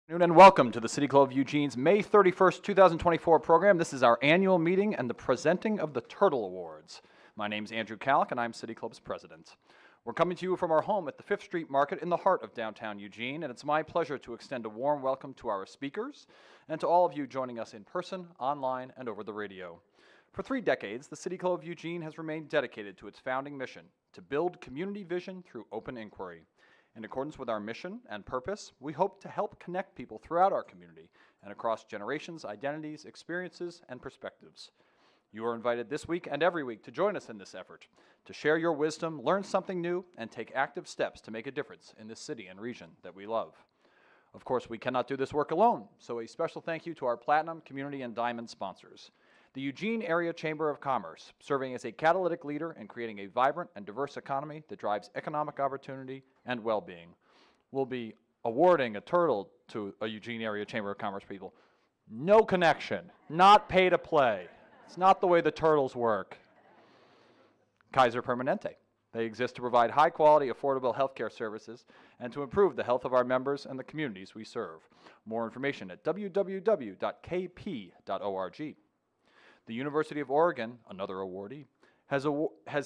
And welcome to the City Club of Eugene's May 31st, 2024 program. This is our annual meeting and the presenting of the Turtle Awards. My name is Andrew Hallock and I'm City Club's president. We're coming to you from our home at the 5th Street Market in the heart of downtown Eugene, and it's my pleasure to extend a warm welcome to our speakers and to all of you joining us in person, online, and over the radio. For 3 decades, the City Club of Eugene has remained dedicated to its founding mission to build community vision through open inquiry. In accordance with our mission and purpose, we hope to help connect people throughout our community and across generations, identities, experiences, and perspectives. You are invited this week and every week to join us in this effort, to share your wisdom, learn something new, and take active steps to make a difference in this city and region that we love. Of course, we cannot do this work alone, so a special thank you to our Platinum, Community, and Diamond sponsors. The Eugene Area Chamber of Commerce, serving as a catalytic leader in creating a vibrant and diverse economy that drives economic opportunity and well-being. We'll be awarding a turtle to a Eugene Area Chamber of Commerce people. No connection, not pay to play. It's not the way the turtles work. Kaiser Permanente. They exist to provide high-quality, affordable healthcare services and to improve the health of our members and the communities we serve. More information at www.kp.org. The University of Oregon, another awardee, has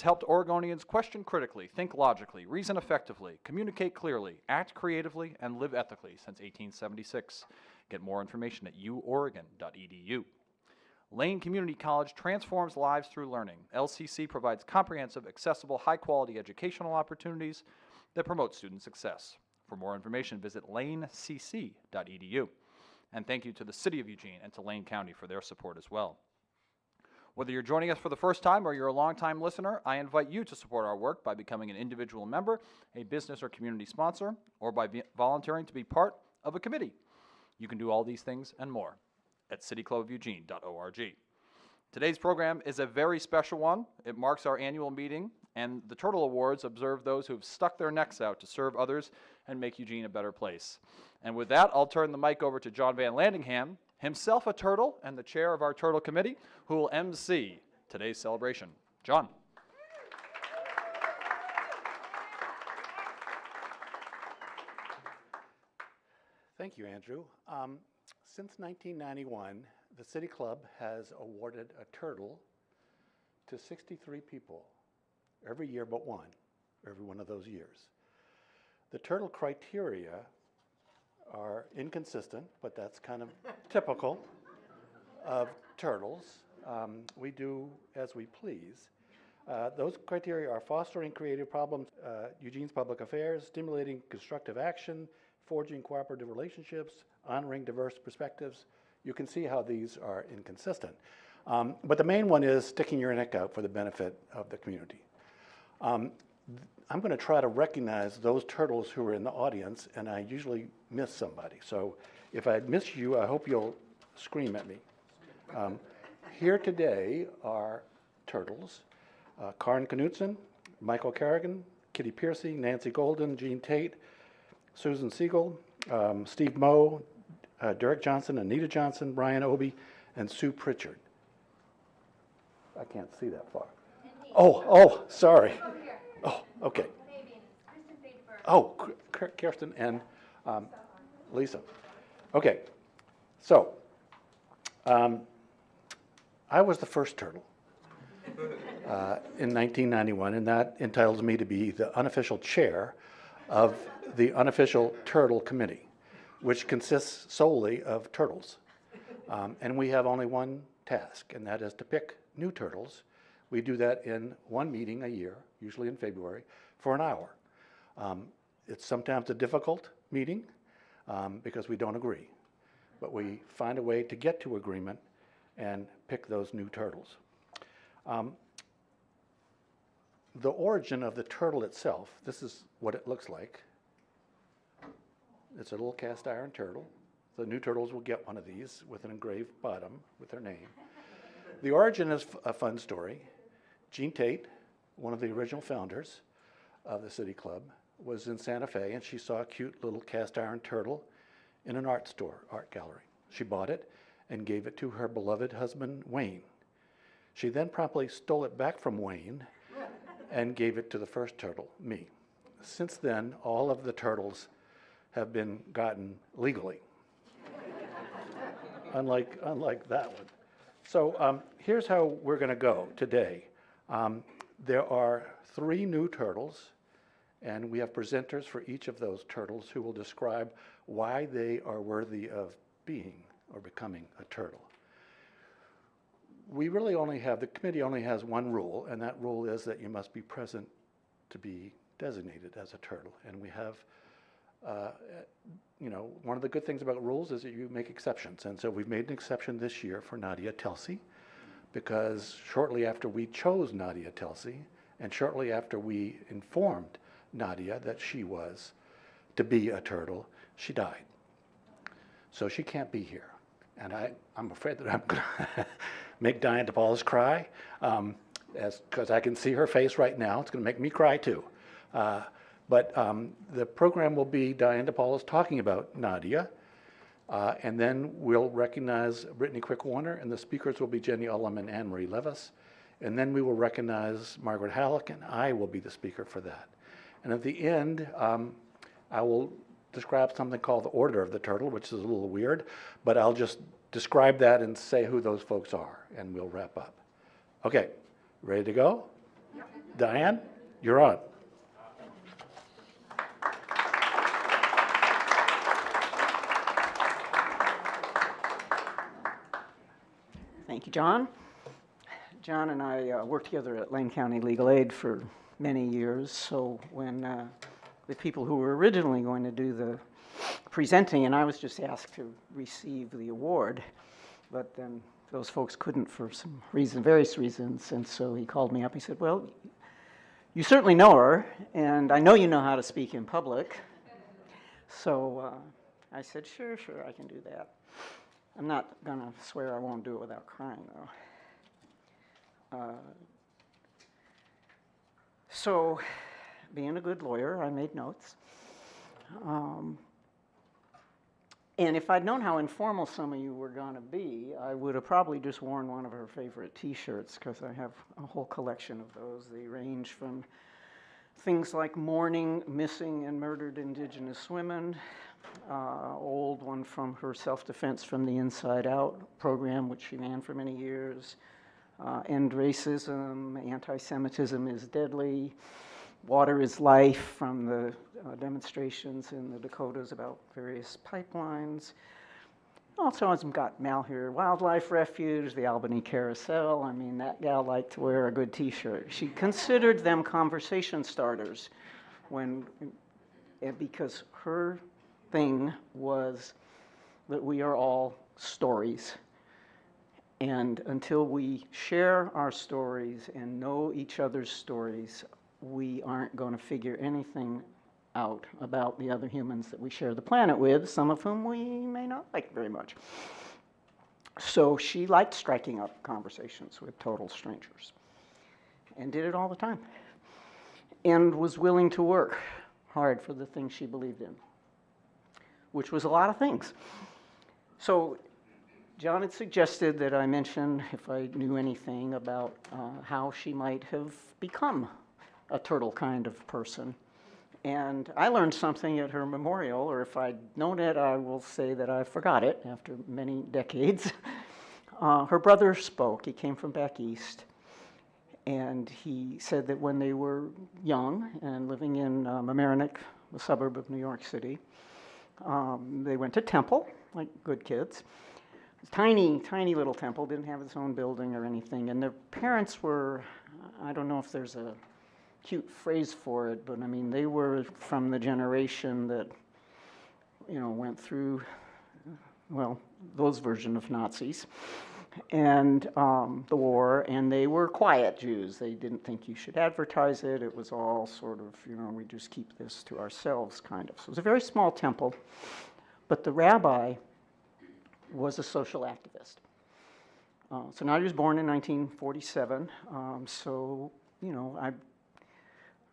helped Oregonians question critically, think logically, reason effectively, communicate clearly, act creatively, and live ethically since 1876. Get more information at uoregon.edu. Lane Community College transforms lives through learning. LCC provides comprehensive, accessible, high-quality educational opportunities that promote student success. For more information, visit lanecc.edu. And thank you to the City of Eugene and to Lane County for their support as well. Whether you're joining us for the first time or you're a longtime listener, I invite you to support our work by becoming an individual member, a business or community sponsor, or by volunteering to be part of a committee. You can do all these things and more at cityclubofueugene.org. Today's program is a very special one. It marks our annual meeting, and the Turtle Awards observe those who have stuck their necks out to serve others and make Eugene a better place. And with that, I'll turn the mic over to John Van Landingham, himself a turtle and the chair of our Turtle Committee, who will MC today's celebration. John. Thank you, Andrew. Since 1991, the City Club has awarded a turtle to 63 people every year but one, every one of those years. The turtle criteria are inconsistent, but that's kind of typical of turtles. We do as we please. Those criteria are fostering creative problems, Eugene's public affairs, stimulating constructive action, forging cooperative relationships, honoring diverse perspectives. You can see how these are inconsistent. But the main one is sticking your neck out for the benefit of the community. I'm going to try to recognize those turtles who are in the audience, and I usually miss somebody. So if I miss you, I hope you'll scream at me. Here today are turtles: Karin Knutson, Michael Carrigan, Kitty Piercy, Nancy Golden, Jean Tate, Susan Siegel, Steve Moe, Derek Johnson, Anita Johnson, Brian Obie, and Sue Pritchard. I can't see that far. Oh, sorry. Oh, okay. Oh, Kirsten and Lisa. Okay, so I was the first turtle in 1991, and that entitles me to be the unofficial chair of the unofficial Turtle Committee, which consists solely of turtles. And we have only one task, and that is to pick new turtles. We do that in one meeting a year, usually in February, for an hour. It's sometimes a difficult meeting because we don't agree, but we find a way to get to agreement and pick those new turtles. The origin of the turtle itself, this is what it looks like. It's a little cast iron turtle. The new turtles will get one of these with an engraved bottom with their name. The origin is a fun story. Jean Tate, one of the original founders of the City Club, was in Santa Fe, and she saw a cute little cast iron turtle in an art store, art gallery. She bought it and gave it to her beloved husband, Wayne. She then promptly stole it back from Wayne and gave it to the first turtle, me. Since then, all of the turtles have been gotten legally. unlike that one. So here's how we're going to go today. There are 3 new turtles, and we have presenters for each of those turtles who will describe why they are worthy of being or becoming a turtle. We really only have, the committee only has one rule, and that rule is that you must be present to be designated as a turtle. And we have, one of the good things about rules is that you make exceptions. And so we've made an exception this year for Nadia Telsey, because shortly after we chose Nadia Telsey, and shortly after we informed Nadia that she was to be a turtle, she died. So she can't be here. And I'm afraid that I'm going to make Diane DePaul's cry, because I can see her face right now. It's going to make me cry too. But the program will be Diane DePaul is talking about Nadia, and then we'll recognize Brittany Quick-Warner, and the speakers will be Jenny Ullum and Anne Marie Levis. And then we will recognize Margaret Hallock, and I will be the speaker for that. And at the end, I will describe something called the Order of the Turtle, which is a little weird, but I'll just describe that and say who those folks are, and we'll wrap up. Okay, ready to go? Diane, you're on. Thank you, John. John and I worked together at Lane County Legal Aid for many years, so when the people who were originally going to do the presenting, and I was just asked to receive the award, but then those folks couldn't for some reason, various reasons, and so he called me up. He said, well, you certainly know her, and I know you know how to speak in public. So I said, sure, I can do that. I'm not going to swear I won't do it without crying, though. So, being a good lawyer, I made notes. And if I'd known how informal some of you were going to be, I would have probably just worn one of her favorite T-shirts, because I have a whole collection of those. They range from things like mourning missing and murdered Indigenous women, old one from her Self-Defense from the Inside Out program, which she ran for many years, End Racism, Anti-Semitism is Deadly, Water is Life from the demonstrations in the Dakotas about various pipelines. Also, I've got Malheur Wildlife Refuge, the Albany Carousel. I mean, that gal liked to wear a good T-shirt. She considered them conversation starters because her thing was that we are all stories. And until we share our stories and know each other's stories, we aren't going to figure anything out about the other humans that we share the planet with, some of whom we may not like very much. So she liked striking up conversations with total strangers and did it all the time and was willing to work hard for the things she believed in, which was a lot of things. So John had suggested that I mention if I knew anything about how she might have become a turtle kind of person. And I learned something at her memorial, or if I'd known it, I will say that I forgot it after many decades. Her brother spoke. He came from back east. And he said that when they were young and living in Mamaroneck, a suburb of New York City, they went to temple, like good kids. Tiny, tiny little temple, didn't have its own building or anything. And their parents were, I don't know if there's a cute phrase for it, but I mean, they were from the generation that, went through, well, those version of Nazis and the war, and they were quiet Jews. They didn't think you should advertise it. It was all sort of, we just keep this to ourselves, kind of. So it was a very small temple, but the rabbi was a social activist. So Nadia was born in 1947,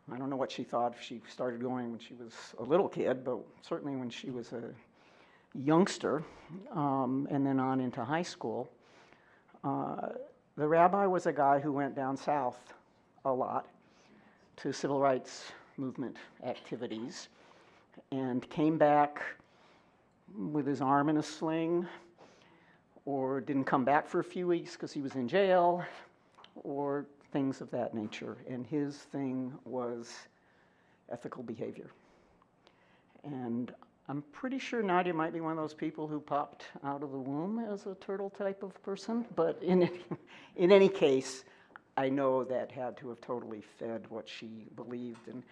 I don't know what she thought if she started going when she was a little kid, but certainly when she was a youngster, and then on into high school. The rabbi was a guy who went down south a lot to civil rights movement activities and came back with his arm in a sling, or didn't come back for a few weeks because he was in jail, or things of that nature. And his thing was ethical behavior. And I'm pretty sure Nadia might be one of those people who popped out of the womb as a turtle type of person, but in any case, I know that had to have totally fed what she believed. And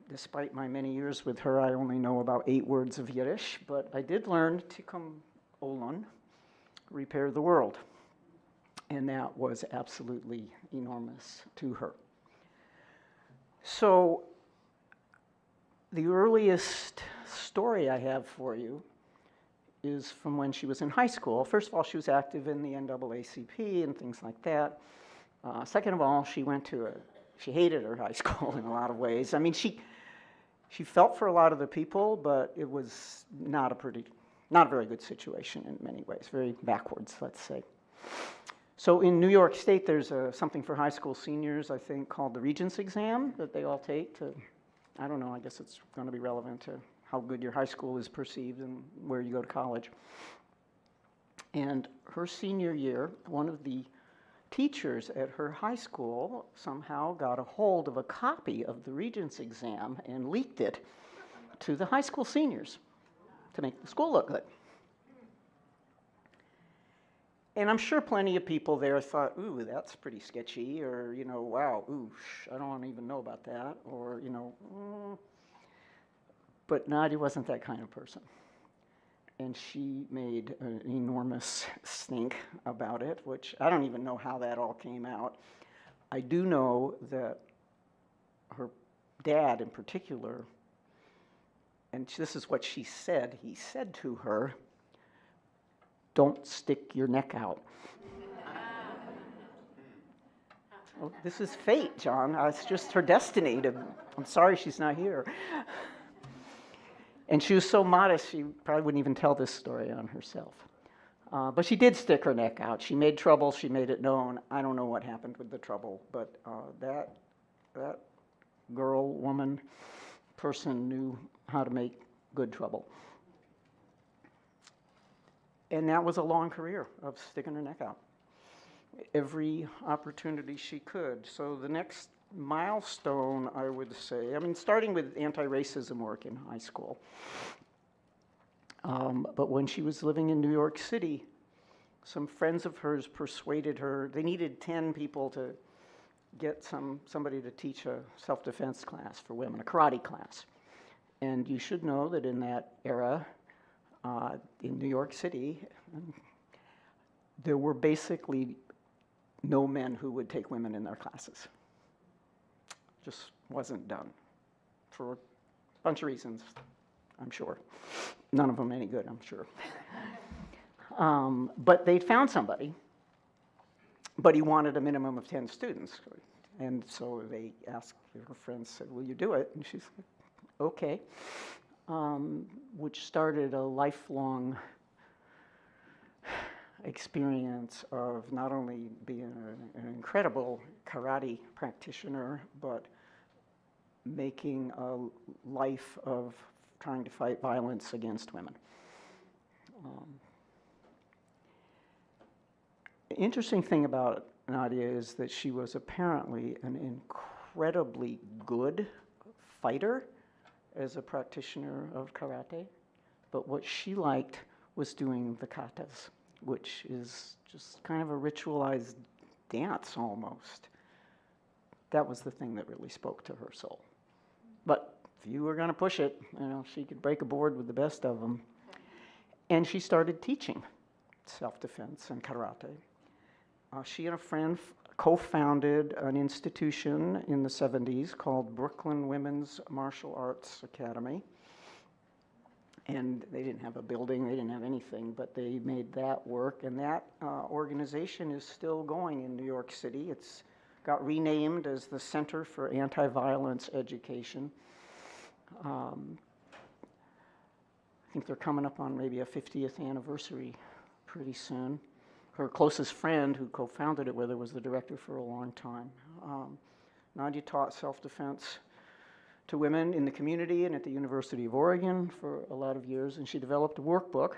despite my many years with her, I only know about 8 words of Yiddish, but I did learn Tikkun Olam, repair the world. And that was absolutely enormous to her. So the earliest story I have for you is from when she was in high school. First of all, she was active in the NAACP and things like that. Second of all, she hated her high school in a lot of ways. I mean, she felt for a lot of the people, but it was not a very good situation in many ways, very backwards, let's say. So in New York State, there's something for high school seniors, I think, called the Regents exam that they all take to, I don't know, I guess it's going to be relevant to how good your high school is perceived and where you go to college. And her senior year, one of the teachers at her high school somehow got a hold of a copy of the Regents exam and leaked it to the high school seniors to make the school look good. And I'm sure plenty of people there thought, ooh, that's pretty sketchy, or, you know, wow, ooh, I don't even know about that, or, you know, But Nadia wasn't that kind of person. And she made an enormous stink about it, which I don't even know how that all came out. I do know that her dad in particular, and this is what she said, he said to her, "Don't stick your neck out." Oh, this is fate, John. It's just her destiny. I'm sorry she's not here. And she was so modest, she probably wouldn't even tell this story on herself. But she did stick her neck out. She made trouble. She made it known. I don't know what happened with the trouble, but that girl, woman, person knew how to make good trouble. And that was a long career of sticking her neck out. Every opportunity she could. So the next milestone, I would say, I mean, starting with anti-racism work in high school. But when she was living in New York City, some friends of hers persuaded her, they needed 10 people to get somebody to teach a self-defense class for women, a karate class. And you should know that in that era, in New York City, there were basically no men who would take women in their classes. Just wasn't done for a bunch of reasons, I'm sure. None of them any good, I'm sure. But they'd found somebody, but he wanted a minimum of 10 students. And so they asked, her friends said, "Will you do it?" And she said, "Okay," which started a lifelong experience of not only being an incredible karate practitioner, but making a life of trying to fight violence against women. The interesting thing about Nadia is that she was apparently an incredibly good fighter as a practitioner of karate, but what she liked was doing the katas, which is just kind of a ritualized dance almost. That was the thing that really spoke to her soul. But if you were going to push it, you know, she could break a board with the best of them. And she started teaching self-defense and karate. She and a friend co-founded an institution in the 70s called Brooklyn Women's Martial Arts Academy. And they didn't have a building, they didn't have anything, but they made that work. And that organization is still going in New York City. It's got renamed as the Center for Anti-Violence Education. I think they're coming up on maybe a 50th anniversary pretty soon. Her closest friend who co-founded it with her was the director for a long time. Nadia taught self-defense to women in the community and at the University of Oregon for a lot of years, and she developed a workbook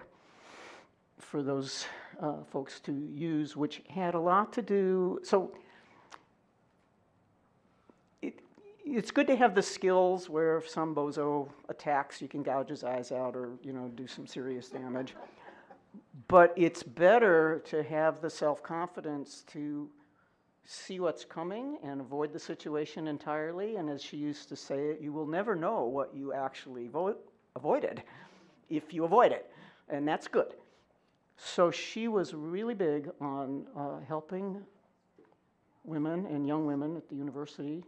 for those folks to use, which had a lot to do. So it's good to have the skills where if some bozo attacks, you can gouge his eyes out or do some serious damage. But it's better to have the self-confidence to see what's coming and avoid the situation entirely. And as she used to say it, you will never know what you actually avoided if you avoid it. And that's good. So she was really big on helping women and young women at the university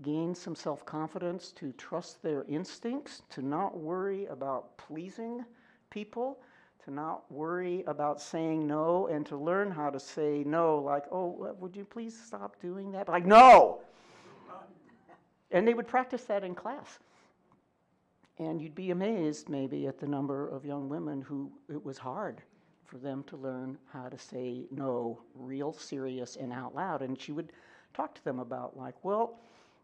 gain some self-confidence, to trust their instincts, to not worry about pleasing people, to not worry about saying no, and to learn how to say no, like, oh, would you please stop doing that? Like, no! And they would practice that in class. And you'd be amazed maybe at the number of young women who it was hard for them to learn how to say no, real serious and out loud. And she would talk to them about, like, well,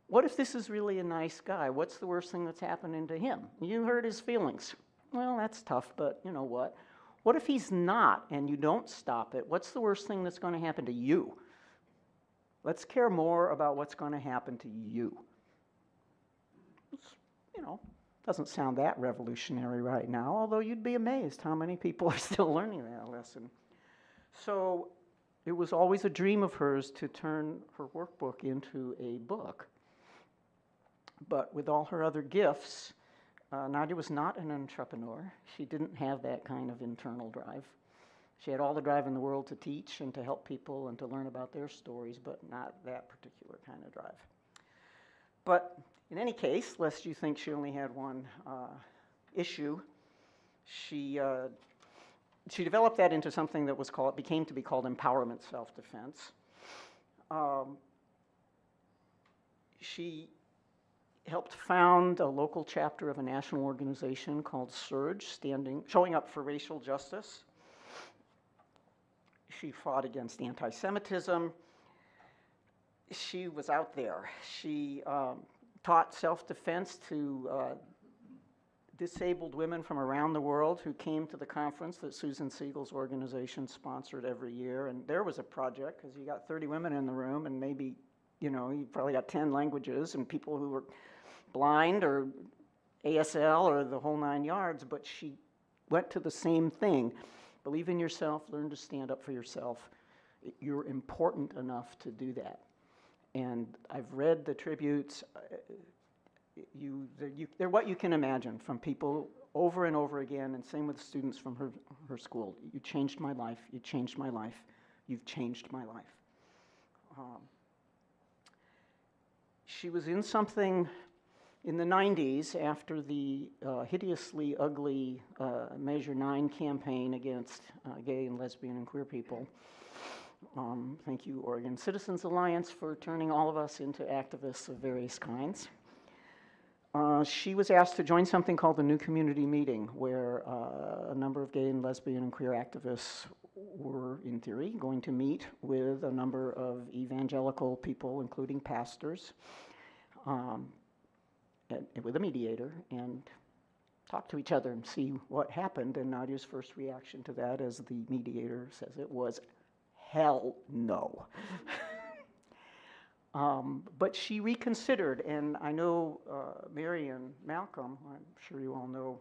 what if this is really a nice guy? What's the worst thing that's happening to him? You hurt his feelings. Well, that's tough, but you know what? What if he's not and you don't stop it? What's the worst thing that's going to happen to you? Let's care more about what's going to happen to you. It's, doesn't sound that revolutionary right now, although you'd be amazed how many people are still learning that lesson. So it was always a dream of hers to turn her workbook into a book. But with all her other gifts, Nadia was not an entrepreneur. She didn't have that kind of internal drive. She had all the drive in the world to teach and to help people and to learn about their stories, but not that particular kind of drive. But in any case, lest you think she only had one issue, she developed that into something that became to be called empowerment self-defense. She helped found a local chapter of a national organization called SURGE, showing up for racial justice. She fought against anti-Semitism. She was out there. She taught self-defense to disabled women from around the world who came to the conference that Susan Siegel's organization sponsored every year. And there was a project, because you got 30 women in the room, and maybe, you probably got 10 languages, and people who were blind or ASL or the whole 9 yards, but she went to the same thing. Believe in yourself, learn to stand up for yourself. You're important enough to do that. And I've read the tributes. They're what you can imagine from people over and over again, and same with students from her school. You changed my life. You changed my life. You've changed my life. She was in something in the 90s after the hideously ugly Measure 9 campaign against gay and lesbian and queer people. Thank you, Oregon Citizens Alliance, for turning all of us into activists of various kinds. She was asked to join something called the New Community Meeting, where a number of gay and lesbian and queer activists were, in theory, going to meet with a number of evangelical people, including pastors, with a mediator, and talk to each other and see what happened. And Nadia's first reaction to that, as the mediator says it, was, hell no. But she reconsidered, and I know Mary and Malcolm, I'm sure you all know,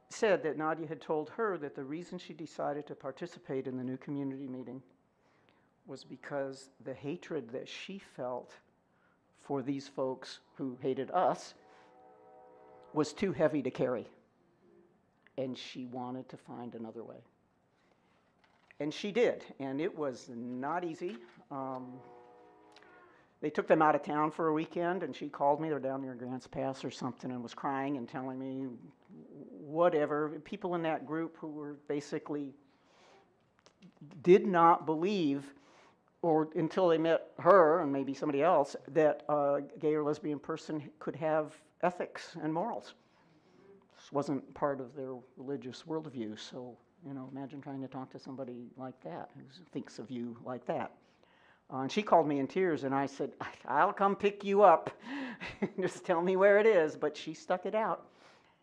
said that Nadia had told her that the reason she decided to participate in the New Community Meeting was because the hatred that she felt for these folks who hated us was too heavy to carry, and she wanted to find another way. And she did, and it was not easy. They took them out of town for a weekend, and she called me. They're down near Grants Pass or something, and was crying and telling me whatever. People in that group who were basically did not believe, or until they met her and maybe somebody else, that a gay or lesbian person could have ethics and morals. This wasn't part of their religious worldview, so imagine trying to talk to somebody like that, who thinks of you like that. And she called me in tears, and I said, I'll come pick you up. Just tell me where it is. But she stuck it out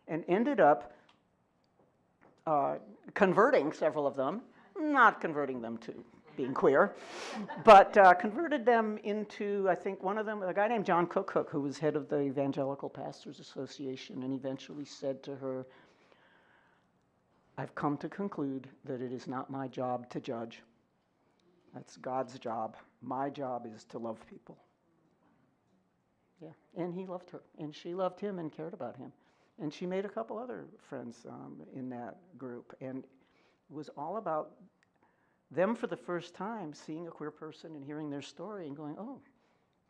and ended up converting several of them, not converting them to being queer, but converted them into, I think one of them, a guy named John Cook, who was head of the Evangelical Pastors Association, and eventually said to her, "I've come to conclude that it is not my job to judge. That's God's job. My job is to love people." Yeah, and he loved her, and she loved him and cared about him. And she made a couple other friends in that group, and it was all about them for the first time seeing a queer person and hearing their story and going, "Oh,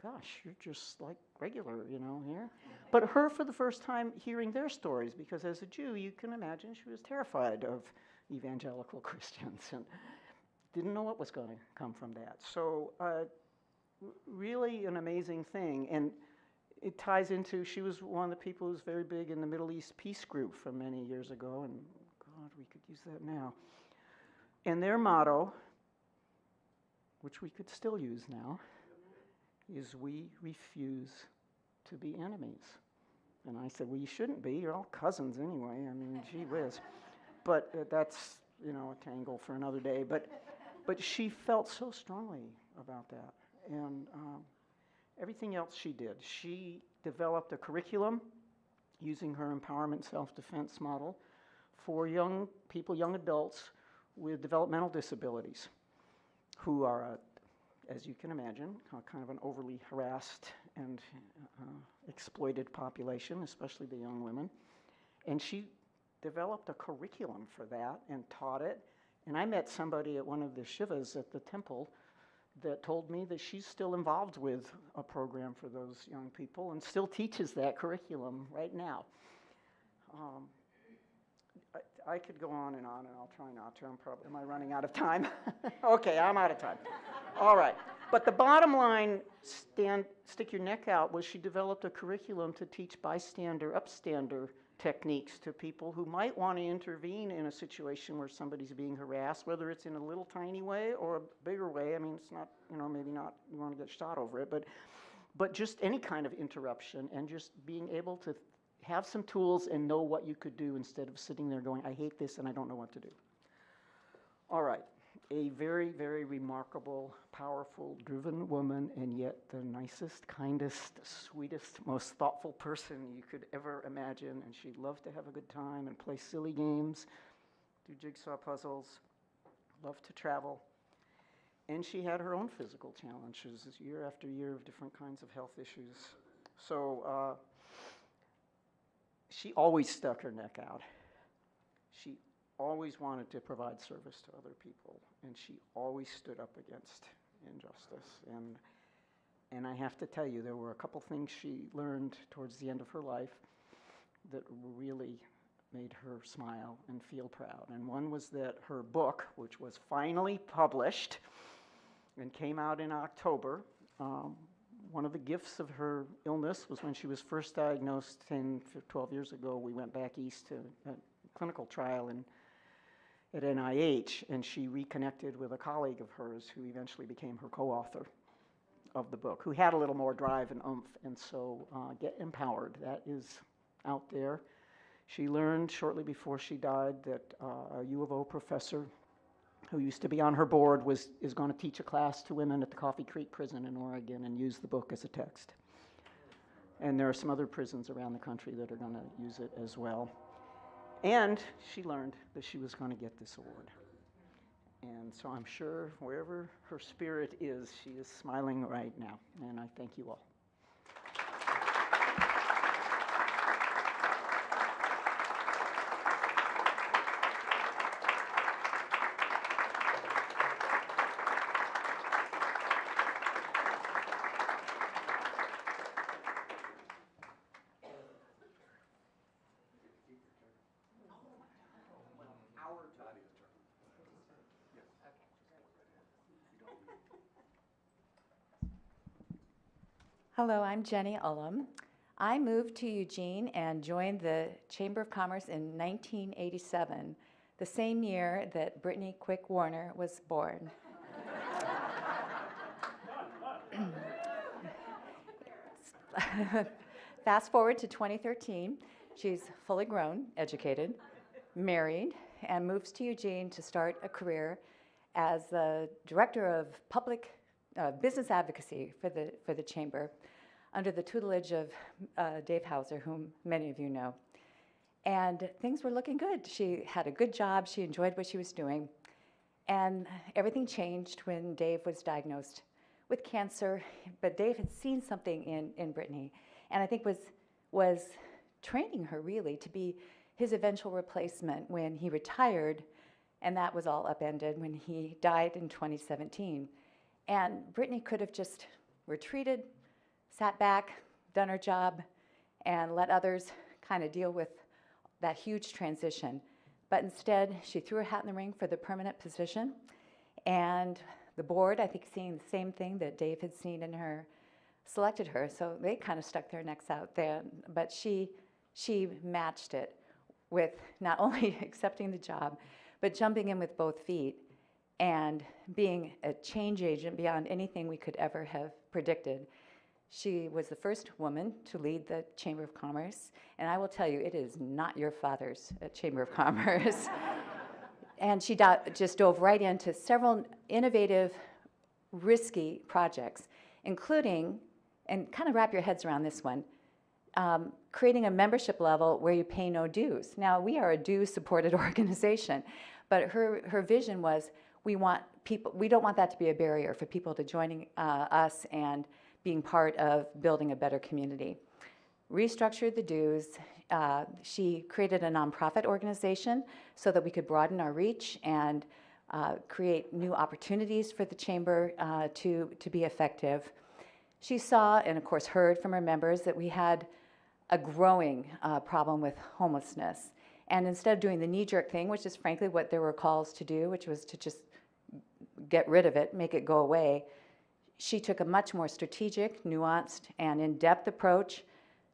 gosh, you're just like regular, here." But her for the first time hearing their stories, because as a Jew, you can imagine she was terrified of evangelical Christians and didn't know what was going to come from that. So really an amazing thing. And it ties into, she was one of the people who was very big in the Middle East peace group from many years ago, and God, we could use that now. And their motto, which we could still use now, is "We refuse to be enemies." And I said, "Well, you shouldn't be. You're all cousins anyway. I mean, gee whiz." But that's, a tangle for another day. But she felt so strongly about that. And everything else she did. She developed a curriculum using her empowerment self-defense model for young people, young adults with developmental disabilities who are, as you can imagine, kind of an overly harassed and exploited population, especially the young women. And she developed a curriculum for that and taught it. And I met somebody at one of the shivas at the temple that told me that she's still involved with a program for those young people and still teaches that curriculum right now. I could go on, and I'll try not to. Am I running out of time? Okay, I'm out of time. All right. But the bottom line, stick your neck out, was she developed a curriculum to teach bystander, upstander techniques to people who might want to intervene in a situation where somebody's being harassed, whether it's in a little tiny way or a bigger way. I mean, it's not, maybe not, you want to get shot over it, but just any kind of interruption, and just being able to have some tools and know what you could do instead of sitting there going, "I hate this and I don't know what to do." All right, a very, very remarkable, powerful, driven woman, and yet the nicest, kindest, sweetest, most thoughtful person you could ever imagine. And she loved to have a good time and play silly games, do jigsaw puzzles, loved to travel. And she had her own physical challenges year after year of different kinds of health issues. So she always stuck her neck out. She always wanted to provide service to other people, and she always stood up against injustice. And I have to tell you, there were a couple things she learned towards the end of her life that really made her smile and feel proud. And one was that her book, which was finally published and came out in October, one of the gifts of her illness was when she was first diagnosed 12 years ago. We went back east to a clinical trial at NIH, and she reconnected with a colleague of hers who eventually became her co-author of the book, who had a little more drive and oomph. And so Get Empowered, that is out there. She learned shortly before she died that a U of O professor who used to be on her board is going to teach a class to women at the Coffee Creek prison in Oregon and use the book as a text. And there are some other prisons around the country that are going to use it as well. And she learned that she was going to get this award. And so I'm sure wherever her spirit is, she is smiling right now. And I thank you all. Hello, I'm Jenny Ullum. I moved to Eugene and joined the Chamber of Commerce in 1987, the same year that Brittany Quick-Warner was born. Fast forward to 2013, she's fully grown, educated, married, and moves to Eugene to start a career as the director of public business advocacy for the chamber, under the tutelage of Dave Hauser, whom many of you know. And things were looking good. She had a good job. She enjoyed what she was doing. And everything changed when Dave was diagnosed with cancer. But Dave had seen something in Brittany, and I think was training her really to be his eventual replacement when he retired, and that was all upended when he died in 2017. And Brittany could have just retreated, sat back, done her job, and let others kind of deal with that huge transition. But instead, she threw her hat in the ring for the permanent position. And the board, I think, seeing the same thing that Dave had seen in her, selected her. So they kind of stuck their necks out there. But she matched it with not only accepting the job, but jumping in with both feet and being a change agent beyond anything we could ever have predicted. She was the first woman to lead the Chamber of Commerce, and I will tell you, it is not your father's Chamber of Commerce. And she just dove right into several innovative, risky projects, including, and kind of wrap your heads around this one, creating a membership level where you pay no dues. Now, we are a dues-supported organization, but her vision was we don't want that to be a barrier for people to joining us and being part of building a better community. Restructured the dues. She created a nonprofit organization so that we could broaden our reach and create new opportunities for the chamber to be effective. She saw, and of course heard from her members, that we had a growing problem with homelessness. And instead of doing the knee-jerk thing, which is frankly what there were calls to do, which was to just get rid of it, make it go away, she took a much more strategic, nuanced, and in-depth approach.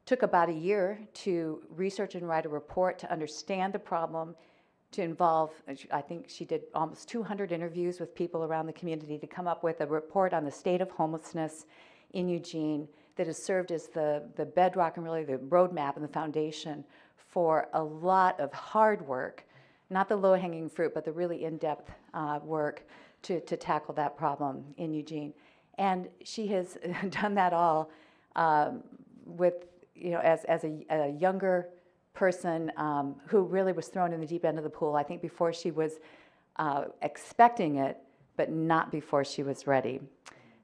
Took about a year to research and write a report to understand the problem, to involve, I think she did almost 200 interviews with people around the community to come up with a report on the state of homelessness in Eugene that has served as the bedrock and really the roadmap and the foundation for a lot of hard work, not the low-hanging fruit, but the really in-depth work to tackle that problem in Eugene. And she has done that all with, as a younger person who really was thrown in the deep end of the pool, I think before she was expecting it, but not before she was ready.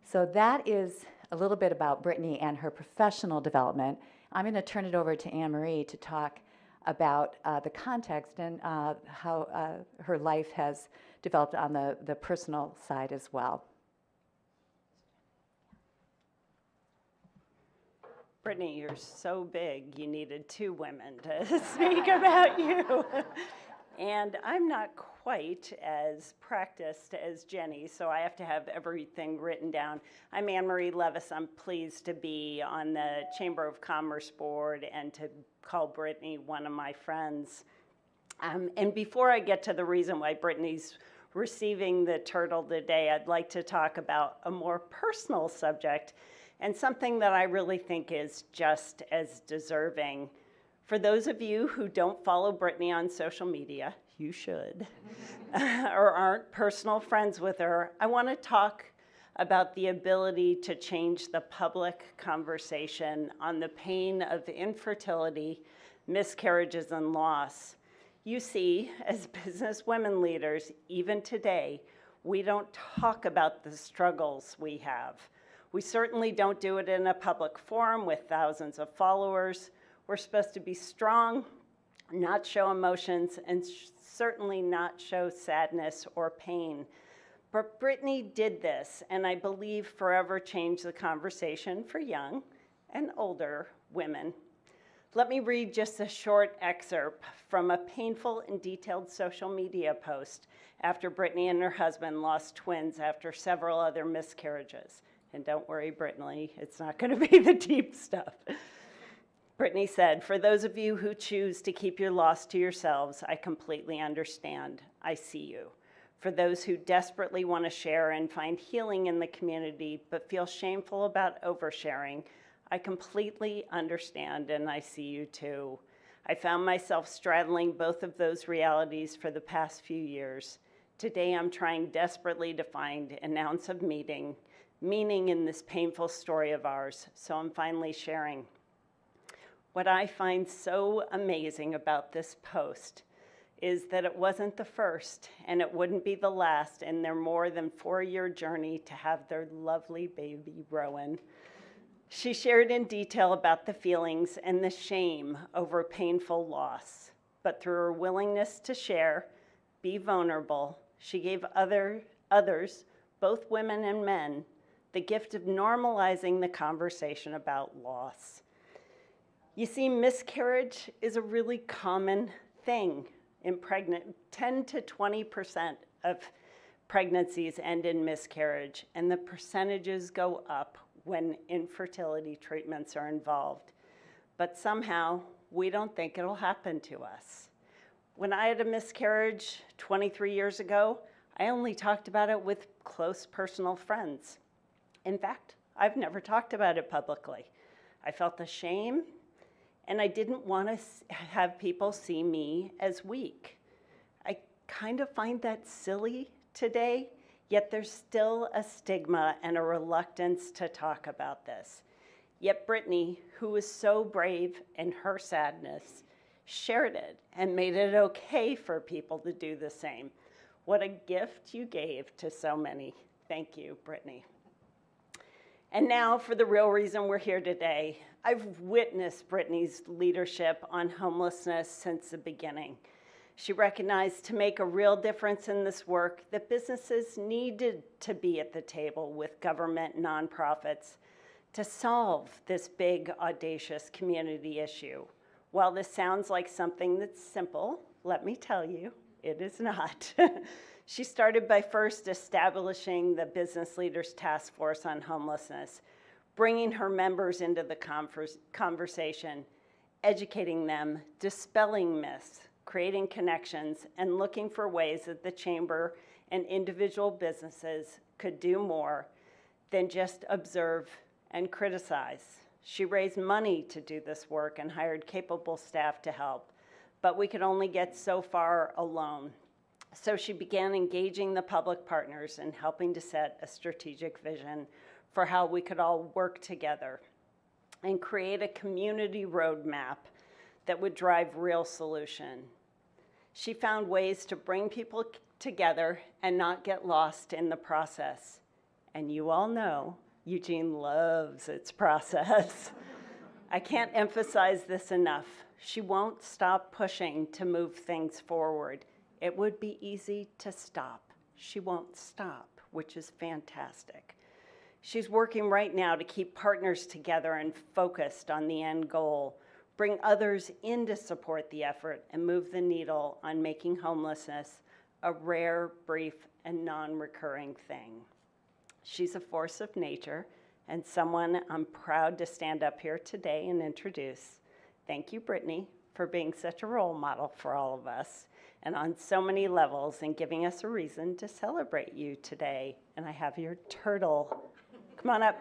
So that is a little bit about Brittany and her professional development. I'm going to turn it over to Anne Marie to talk about the context and how her life has developed on the personal side as well. Brittany, you're so big, you needed two women to speak about you. And I'm not quite as practiced as Jenny, so I have to have everything written down. I'm Anne Marie Levis. I'm pleased to be on the Chamber of Commerce board and to call Brittany one of my friends. And before I get to the reason why Brittany's receiving the turtle today, I'd like to talk about a more personal subject and something that I really think is just as deserving. For those of you who don't follow Brittany on social media, you should, or aren't personal friends with her, I want to talk about the ability to change the public conversation on the pain of infertility, miscarriages, and loss. You see, as business women leaders, even today, we don't talk about the struggles we have. We certainly don't do it in a public forum with thousands of followers. We're supposed to be strong, not show emotions, and certainly not show sadness or pain. But Brittany did this, and I believe forever changed the conversation for young and older women. Let me read just a short excerpt from a painful and detailed social media post after Brittany and her husband lost twins after several other miscarriages. And don't worry, Brittany, it's not going to be the deep stuff. Brittany said, "For those of you who choose to keep your loss to yourselves, I completely understand. I see you. For those who desperately want to share and find healing in the community but feel shameful about oversharing, I completely understand and I see you too. I found myself straddling both of those realities for the past few years. Today, I'm trying desperately to find an ounce of meaning in this painful story of ours, so I'm finally sharing. What I find so amazing about this post is that it wasn't the first, and it wouldn't be the last in their more than 4-year journey to have their lovely baby, Rowan. She shared in detail about the feelings and the shame over painful loss, but through her willingness to share, be vulnerable, she gave others, both women and men, the gift of normalizing the conversation about loss. You see, miscarriage is a really common thing in 10 to 20% of pregnancies end in miscarriage, and the percentages go up when infertility treatments are involved. But somehow, we don't think it'll happen to us. When I had a miscarriage 23 years ago, I only talked about it with close personal friends. In fact, I've never talked about it publicly. I felt ashamed, and I didn't want to have people see me as weak. I kind of find that silly today, yet there's still a stigma and a reluctance to talk about this. Yet Brittany, who was so brave in her sadness, shared it and made it okay for people to do the same. What a gift you gave to so many. Thank you, Brittany. And now for the real reason we're here today. I've witnessed Brittany's leadership on homelessness since the beginning. She recognized to make a real difference in this work that businesses needed to be at the table with government nonprofits to solve this big, audacious community issue. While this sounds like something that's simple, let me tell you, it is not. She started by first establishing the Business Leaders Task Force on Homelessness, bringing her members into the conversation, educating them, dispelling myths, creating connections, and looking for ways that the Chamber and individual businesses could do more than just observe and criticize. She raised money to do this work and hired capable staff to help, but we could only get so far alone. So she began engaging the public partners and helping to set a strategic vision for how we could all work together and create a community roadmap that would drive real solution. She found ways to bring people together and not get lost in the process. And you all know Eugene loves its process. I can't emphasize this enough. She won't stop pushing to move things forward. It would be easy to stop. She won't stop, which is fantastic. She's working right now to keep partners together and focused on the end goal, bring others in to support the effort, and move the needle on making homelessness a rare, brief, and non-recurring thing. She's a force of nature and someone I'm proud to stand up here today and introduce. Thank you, Brittany, for being such a role model for all of us and on so many levels and giving us a reason to celebrate you today. And I have your turtle. Come on up.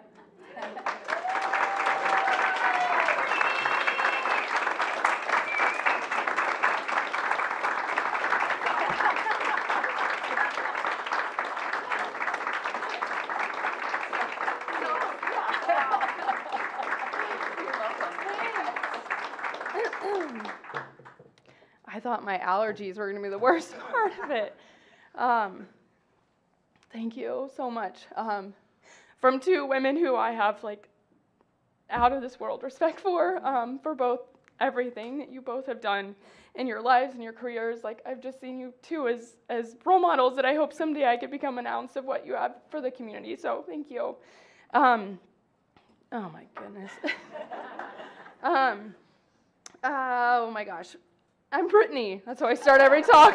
I thought my allergies were going to be the worst part of it. Thank you so much. From two women who I have like out of this world respect for both everything that you both have done in your lives and your careers. Like I've just seen you two as role models that I hope someday I could become an ounce of what you have for the community. So thank you. Oh my goodness. Oh my gosh. I'm Brittany. That's how I start every talk.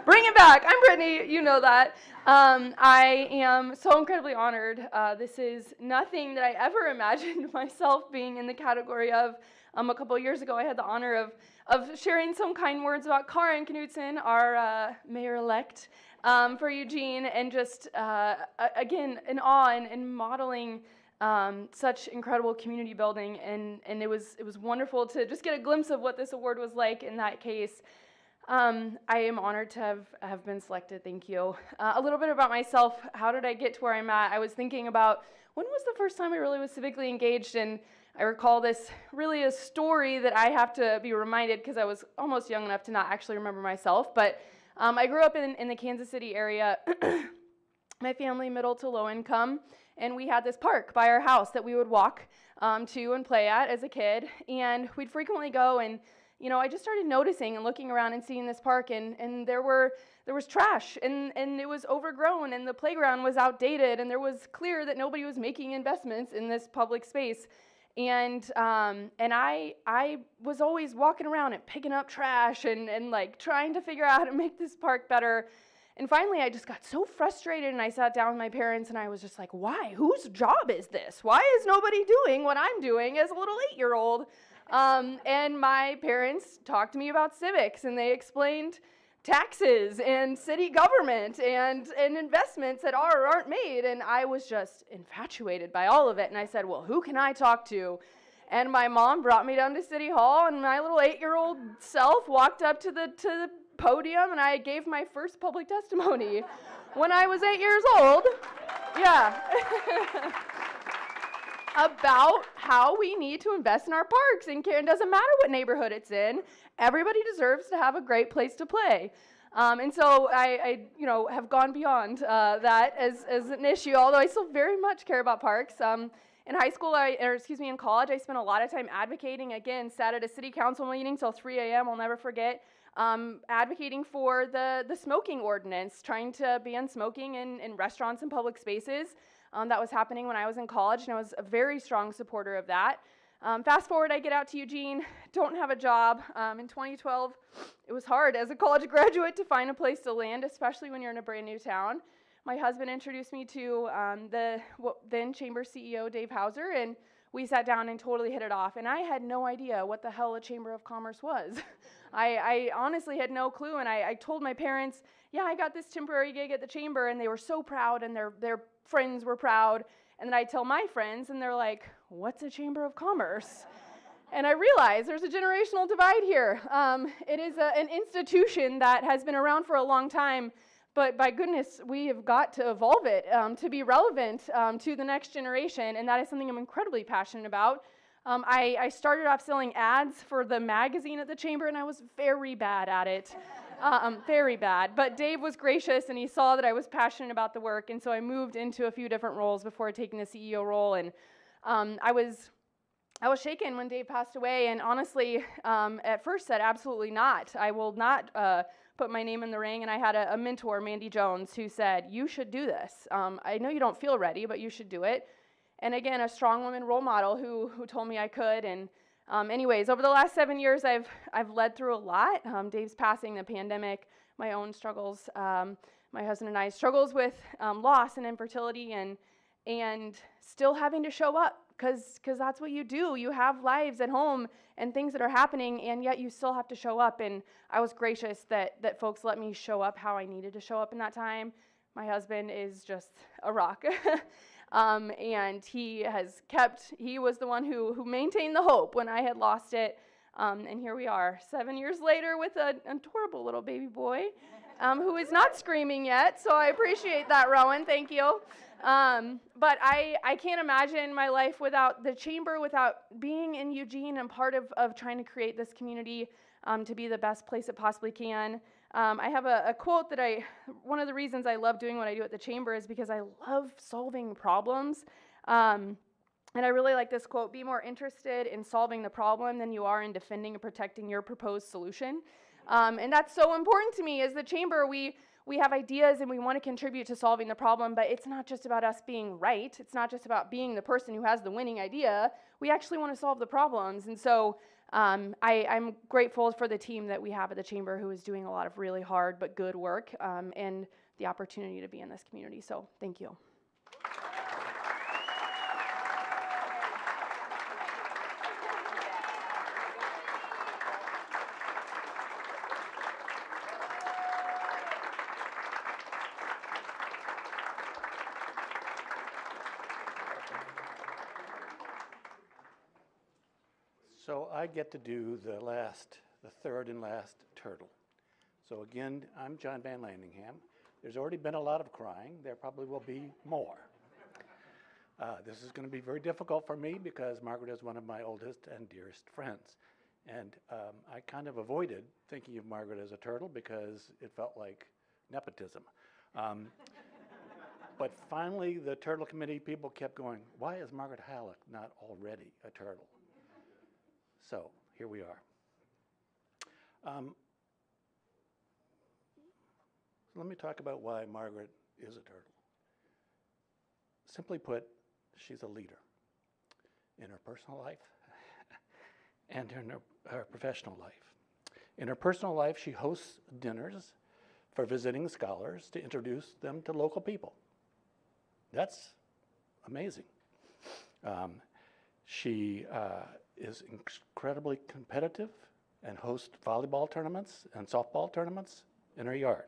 Bring it back. I'm Brittany. You know that. I am so incredibly honored. This is nothing that I ever imagined myself being in the category of. A couple of years ago, I had the honor of sharing some kind words about Karen Knutson, our mayor-elect for Eugene, and just, again, in awe and modeling such incredible community building, and it was wonderful to just get a glimpse of what this award was like in that case. I am honored to have been selected, thank you. A little bit about myself, how did I get to where I'm at? I was thinking about when was the first time I really was civically engaged, and I recall this really a story that I have to be reminded because I was almost young enough to not actually remember myself, but I grew up in the Kansas City area. My family, middle to low income, and we had this park by our house that we would walk to and play at as a kid, and we'd frequently go, and I just started noticing and looking around and seeing this park, and there was trash, and it was overgrown, and the playground was outdated, and there was clear that nobody was making investments in this public space. And I was always walking around and picking up trash and like trying to figure out how to make this park better. And finally, I just got so frustrated, and I sat down with my parents, and I was just like, why? Whose job is this? Why is nobody doing what I'm doing as a little 8-year-old? And my parents talked to me about civics, and they explained taxes and city government and investments that are or aren't made, and I was just infatuated by all of it, and I said, well, who can I talk to? And my mom brought me down to City Hall, and my little 8-year-old self walked up to the podium, and I gave my first public testimony when I was 8 years old. Yeah. About how we need to invest in our parks, and it doesn't matter what neighborhood it's in. Everybody deserves to have a great place to play. And so I have gone beyond that as an issue, although I still very much care about parks. In high school, in college, I spent a lot of time advocating, again, sat at a city council meeting till 3 a.m., I'll never forget, advocating for the smoking ordinance, trying to ban smoking in restaurants and public spaces. That was happening when I was in college, and I was a very strong supporter of that. Fast forward, I get out to Eugene, don't have a job. In 2012, it was hard as a college graduate to find a place to land, especially when you're in a brand new town. My husband introduced me to the then Chamber CEO, Dave Hauser, and we sat down and totally hit it off. And I had no idea what the hell a Chamber of Commerce was. I honestly had no clue, and I told my parents, yeah, I got this temporary gig at the Chamber, and they were so proud, and their friends were proud. And then I tell my friends, and they're like, what's a Chamber of Commerce? And I realize there's a generational divide here. It is an institution that has been around for a long time, but by goodness, we have got to evolve it to be relevant to the next generation, and that is something I'm incredibly passionate about. I started off selling ads for the magazine at the Chamber, and I was very bad at it. Very bad. But Dave was gracious, and he saw that I was passionate about the work, and so I moved into a few different roles before taking the CEO role, and I was shaken when Dave passed away, and honestly, at first said absolutely not. I will not put my name in the ring, and I had a mentor, Mandy Jones, who said, you should do this. I know you don't feel ready, but you should do it. And again, a strong woman role model who told me I could. And anyways, over the last 7 years, I've led through a lot. Dave's passing, the pandemic, my own struggles, my husband and I's struggles with loss and infertility, and still having to show up, because that's what you do. You have lives at home and things that are happening, and yet you still have to show up. And I was gracious that folks let me show up how I needed to show up in that time. My husband is just a rock. And he was the one who maintained the hope when I had lost it. And here we are, 7 years later with an adorable little baby boy who is not screaming yet. So I appreciate that, Rowan. Thank you. But I can't imagine my life without the Chamber, without being in Eugene and part of trying to create this community to be the best place it possibly can. I have a quote that one of the reasons I love doing what I do at the Chamber is because I love solving problems. And I really like this quote: be more interested in solving the problem than you are in defending and protecting your proposed solution. And that's so important to me. As the Chamber, we have ideas and we want to contribute to solving the problem, but it's not just about us being right. It's not just about being the person who has the winning idea. We actually want to solve the problems. And so I'm grateful for the team that we have at the Chamber who is doing a lot of really hard but good work, and the opportunity to be in this community. So thank you. I get to do the third and last turtle. So again, I'm John Van Landingham. There's already been a lot of crying. There probably will be more. This is going to be very difficult for me because Margaret is one of my oldest and dearest friends. And I kind of avoided thinking of Margaret as a turtle because it felt like nepotism. But finally, the Turtle Committee people kept going, why is Margaret Hallock not already a turtle? So here we are. Let me talk about why Margaret is a turtle. Simply put, she's a leader in her personal life and in her professional life. In her personal life, she hosts dinners for visiting scholars to introduce them to local people. That's amazing. She is incredibly competitive and hosts volleyball tournaments and softball tournaments in her yard.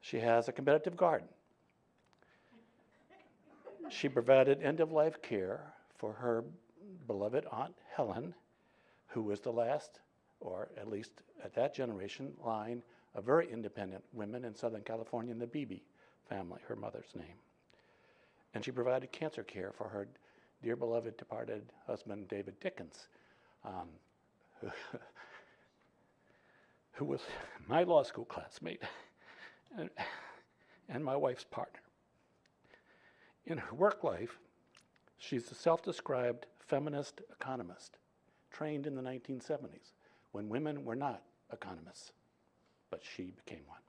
She has a competitive garden. She provided end-of-life care for her beloved Aunt Helen, who was the last, or at least at that generation, line of very independent women in Southern California in the Beebe family, her mother's name. And she provided cancer care for her dear beloved departed husband, David Dickens, who was my law school classmate and my wife's partner. In her work life, she's a self-described feminist economist, trained in the 1970s, when women were not economists, but she became one.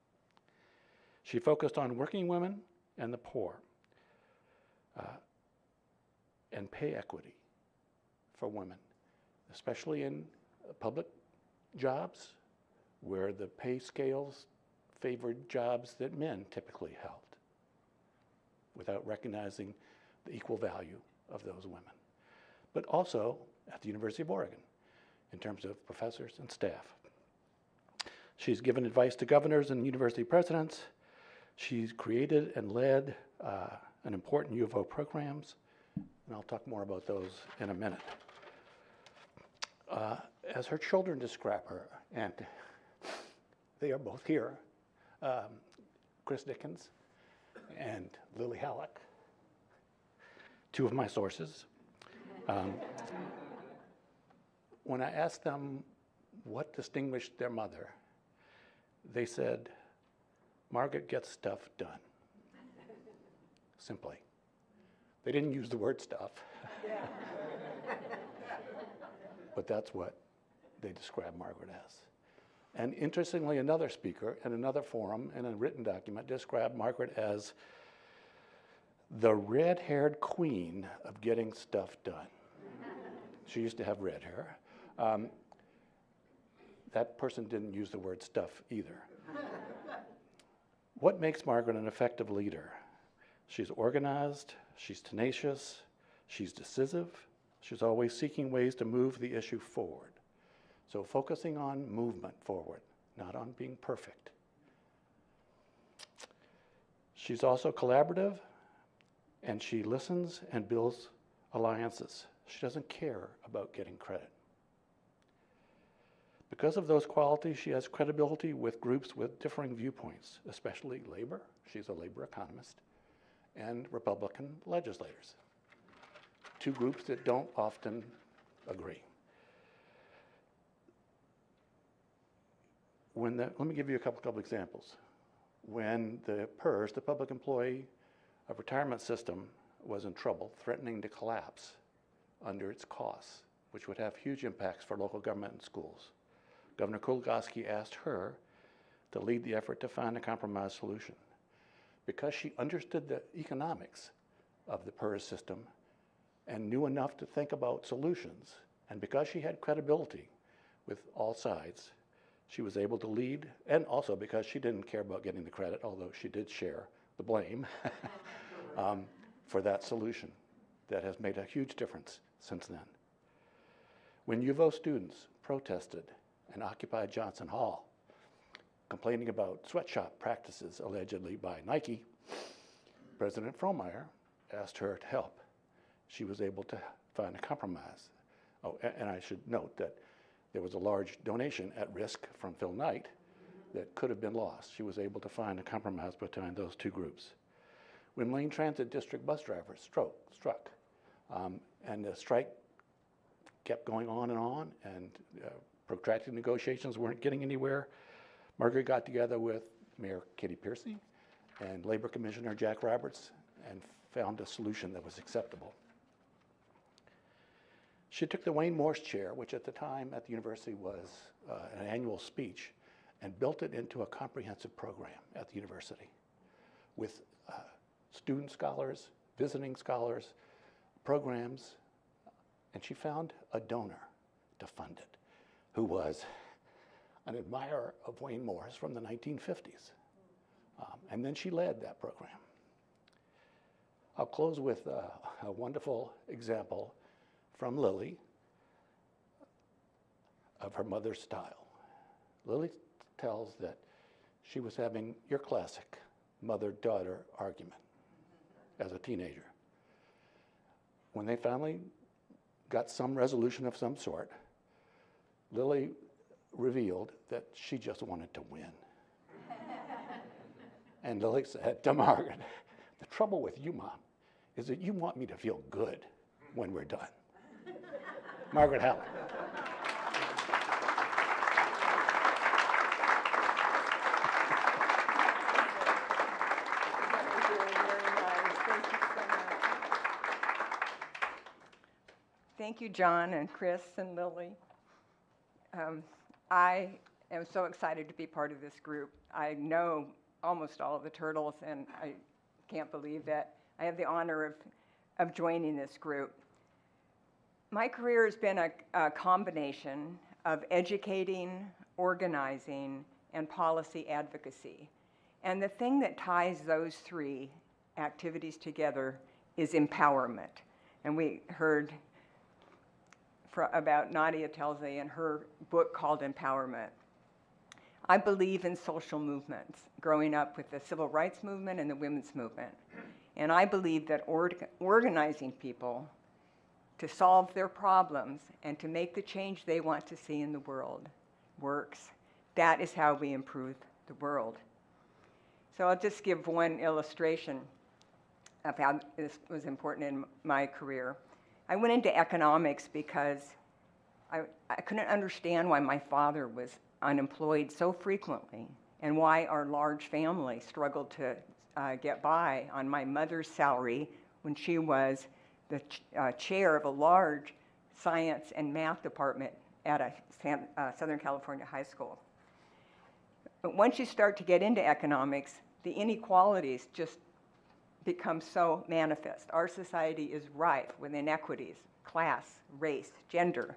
She focused on working women and the poor, and pay equity for women, especially in public jobs where the pay scales favored jobs that men typically held, without recognizing the equal value of those women. But also at the University of Oregon, in terms of professors and staff. She's given advice to governors and university presidents. She's created and led an important U of O programs, and I'll talk more about those in a minute. As her children describe her, and they are both here, Chris Dickens and Lily Hallock, two of my sources. When I asked them what distinguished their mother, they said, Margaret gets stuff done. Simply. They didn't use the word stuff. But that's what they describe Margaret as. And interestingly, another speaker in another forum in a written document described Margaret as the red-haired queen of getting stuff done. She used to have red hair. That person didn't use the word stuff either. What makes Margaret an effective leader? She's organized, she's tenacious, she's decisive, she's always seeking ways to move the issue forward. So focusing on movement forward, not on being perfect. She's also collaborative, and she listens and builds alliances. She doesn't care about getting credit. Because of those qualities, she has credibility with groups with differing viewpoints, especially labor, she's a labor economist, and Republican legislators, two groups that don't often agree. Let me give you a couple examples. When the PERS, the Public Employee Retirement System, was in trouble, threatening to collapse under its costs, which would have huge impacts for local government and schools, Governor Kulgoski asked her to lead the effort to find a compromise solution. Because she understood the economics of the PERS system and knew enough to think about solutions, and because she had credibility with all sides, she was able to lead, and also because she didn't care about getting the credit, although she did share the blame for that solution that has made a huge difference since then. When U of O students protested and occupied Johnson Hall, complaining about sweatshop practices allegedly by Nike, President Frohmeyer asked her to help. She was able to find a compromise. Oh, and I should note that there was a large donation at risk from Phil Knight that could have been lost. She was able to find a compromise between those two groups. When Lane Transit District bus drivers struck, and the strike kept going on, and protracted negotiations weren't getting anywhere, Margaret got together with Mayor Kitty Piercy and Labor Commissioner Jack Roberts and found a solution that was acceptable. She took the Wayne Morse Chair, which at the time at the university was an annual speech, and built it into a comprehensive program at the university with student scholars, visiting scholars, programs, and she found a donor to fund it, who was an admirer of Wayne Morse from the 1950s. And then she led that program. I'll close with a wonderful example from Lily of her mother's style. Lily tells that she was having your classic mother-daughter argument as a teenager. When they finally got some resolution of some sort, Lily revealed that she just wanted to win. And Lily said to Margaret, "The trouble with you, Mom, is that you want me to feel good when we're done." Margaret Hallock. Thank you, John and Chris and Lily. I am so excited to be part of this group. I know almost all of the turtles, and I can't believe that I have the honor of joining this group. My career has been a combination of educating, organizing, and policy advocacy. And the thing that ties those three activities together is empowerment. And we heard about Nadia Telsey and her book called Empowerment. I believe in social movements, growing up with the civil rights movement and the women's movement. And I believe that organizing people to solve their problems and to make the change they want to see in the world works. That is how we improve the world. So I'll just give one illustration of how this was important in my career. I went into economics because I couldn't understand why my father was unemployed so frequently and why our large family struggled to get by on my mother's salary when she was the chair of a large science and math department at a Southern California high school. But once you start to get into economics, the inequalities just become so manifest. Our society is rife with inequities, class, race, gender.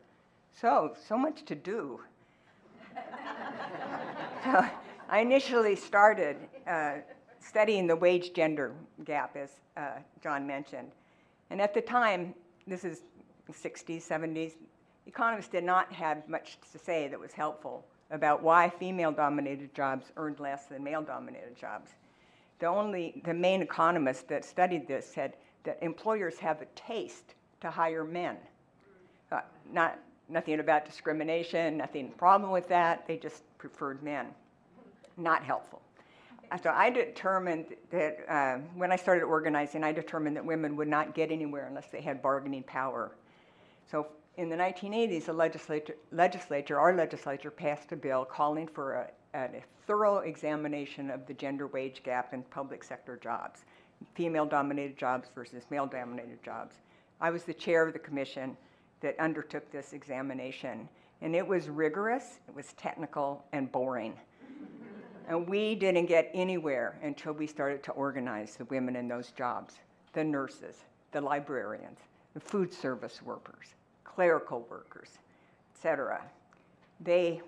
So much to do. So I initially started studying the wage-gender gap, as John mentioned. And at the time, this is the 60s, 70s, economists did not have much to say that was helpful about why female-dominated jobs earned less than male-dominated jobs. The main economist that studied this said that employers have a taste to hire men. Nothing about discrimination, nothing problem with that. They just preferred men. Not helpful. So I determined that when I started organizing, I determined that women would not get anywhere unless they had bargaining power. So in the 1980s, our legislature passed a bill calling for a thorough examination of the gender wage gap in public sector jobs, female-dominated jobs versus male-dominated jobs. I was the chair of the commission that undertook this examination, and it was rigorous, it was technical, and boring. And we didn't get anywhere until we started to organize the women in those jobs, the nurses, the librarians, the food service workers, clerical workers, etc. They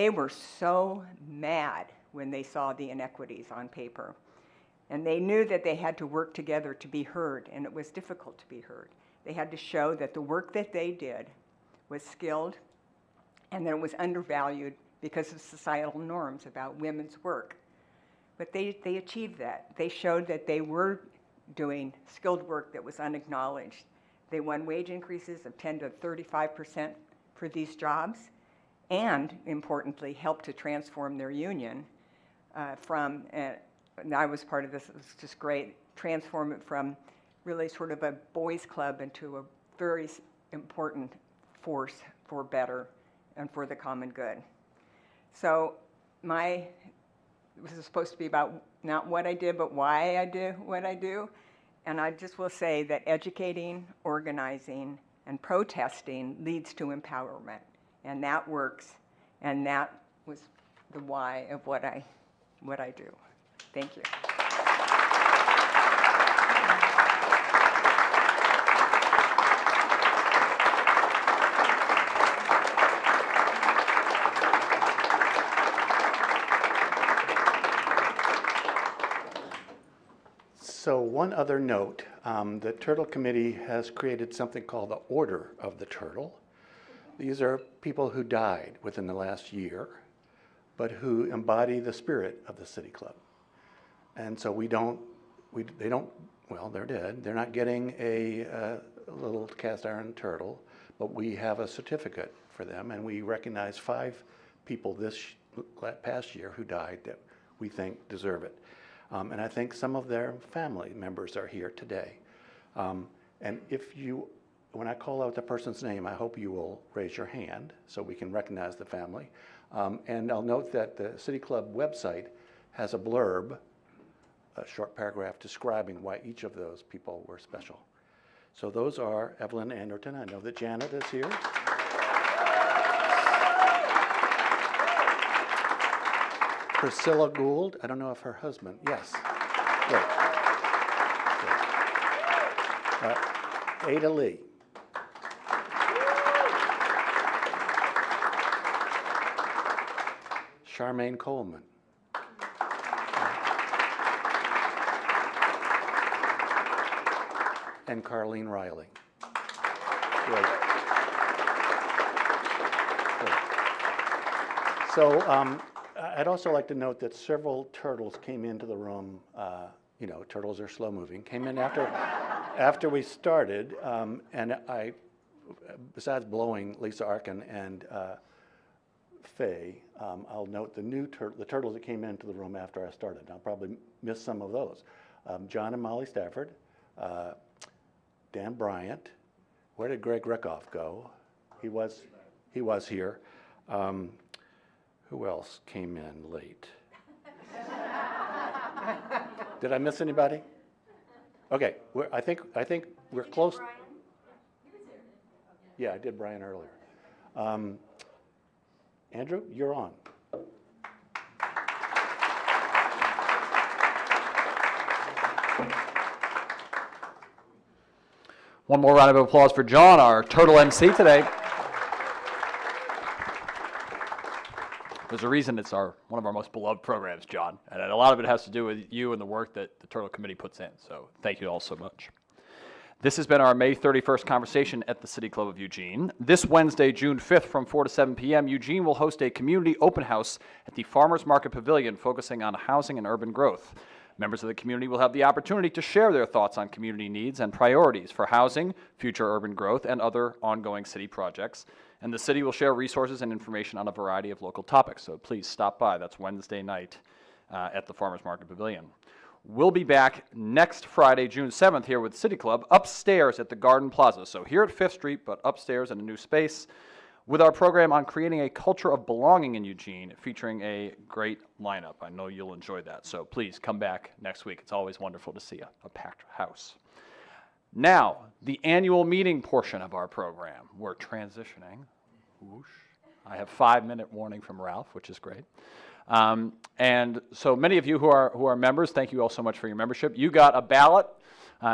were so mad when they saw the inequities on paper. And they knew that they had to work together to be heard, and it was difficult to be heard. They had to show that the work that they did was skilled and that it was undervalued because of societal norms about women's work. But they achieved that. They showed that they were doing skilled work that was unacknowledged, They won wage increases of 10 to 35% for these jobs, and importantly, helped to transform their union from, and I was part of this, it was just great, transform it from really sort of a boys' club into a very important force for better and for the common good. So this is supposed to be about not what I did, but why I do what I do. And I just will say that educating, organizing, and protesting leads to empowerment. And that works. And that was the why of what I do. Thank you. So one other note, the Turtle Committee has created something called the Order of the Turtle. These are people who died within the last year, but who embody the spirit of the City Club. And so well, they're dead. They're not getting a little cast iron turtle, but we have a certificate for them, and we recognize 5 people this past year who died that we think deserve it. And I think some of their family members are here today. And when I call out the person's name, I hope you will raise your hand so we can recognize the family. And I'll note that the City Club website has a blurb, a short paragraph describing why each of those people were special. So those are Evelyn Anderton. I know that Janet is here. Priscilla Gould, I don't know if her husband, yes. Good. Good. Ada Lee. Charmaine Coleman. And Carleen Reilly. Great. Good. So, I'd also like to note that several turtles came into the room, turtles are slow moving, came in after we started, and I, besides blowing Lisa Arkin and Faye, I'll note the turtles that came into the room after I started. I'll probably miss some of those. John and Molly Stafford, Dan Bryant, where did Greg Rickoff go? He was here. Who else came in late? Did I miss anybody? Okay, I think we're close. Brian? He was here. Yeah, I did Brian earlier. Andrew, you're on. One more round of applause for John, our Turtle MC today. There's a reason it's one of our most beloved programs, John, and a lot of it has to do with you and the work that the Turtle Committee puts in, so thank you all so much. This has been our May 31st conversation at the City Club of Eugene. This Wednesday, June 5th from 4 to 7 p.m., Eugene will host a community open house at the Farmers Market Pavilion focusing on housing and urban growth. Members of the community will have the opportunity to share their thoughts on community needs and priorities for housing, future urban growth, and other ongoing city projects. And the city will share resources and information on a variety of local topics. So please stop by. That's Wednesday night at the Farmers Market Pavilion. We'll be back next Friday, June 7th, here with City Club, upstairs at the Garden Plaza. So here at 5th Street, but upstairs in a new space, with our program on creating a culture of belonging in Eugene, featuring a great lineup. I know you'll enjoy that. So please come back next week. It's always wonderful to see a packed house. Now, the annual meeting portion of our program. We're transitioning. Whoosh. I have 5-minute warning from Ralph, which is great. And so many of you who are members, thank you all so much for your membership. You got a ballot